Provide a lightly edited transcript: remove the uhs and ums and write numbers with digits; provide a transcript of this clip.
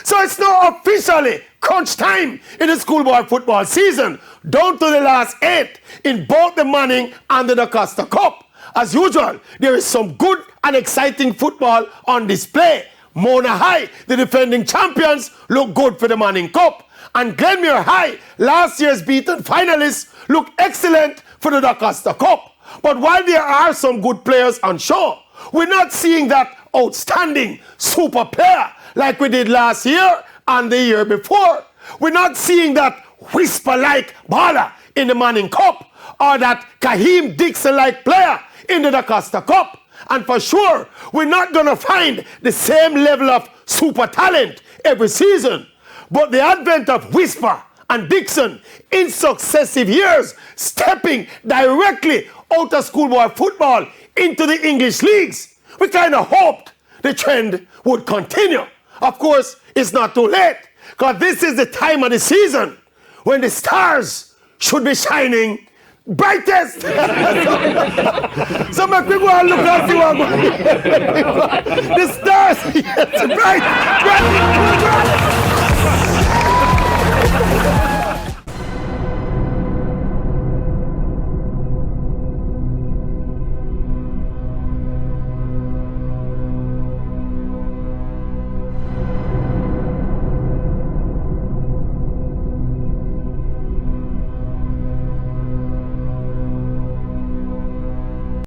So it's now officially crunch time in the schoolboy football season, down to the last 8 in both the Manning and the Costa Cup. As usual, there is some good and exciting football on display. Mona High, the defending champions, look good for the Manning Cup. And Glenmuir High, last year's beaten finalists, look excellent for the Costa Cup. But while there are some good players on show, we're not seeing that outstanding super player like we did last year and the year before. We're not seeing that whisper-like baller in the Manning Cup or that Kaheem Dixon-like player in the Costa Cup. And for sure, we're not going to find the same level of super talent every season. But the advent of Whisper and Dixon in successive years, stepping directly out of schoolboy football into the English leagues, we kind of hoped the trend would continue. Of course, it's not too late, because this is the time of the season when the stars should be shining brightest. So my people are looking at you. The stars, yes, bright.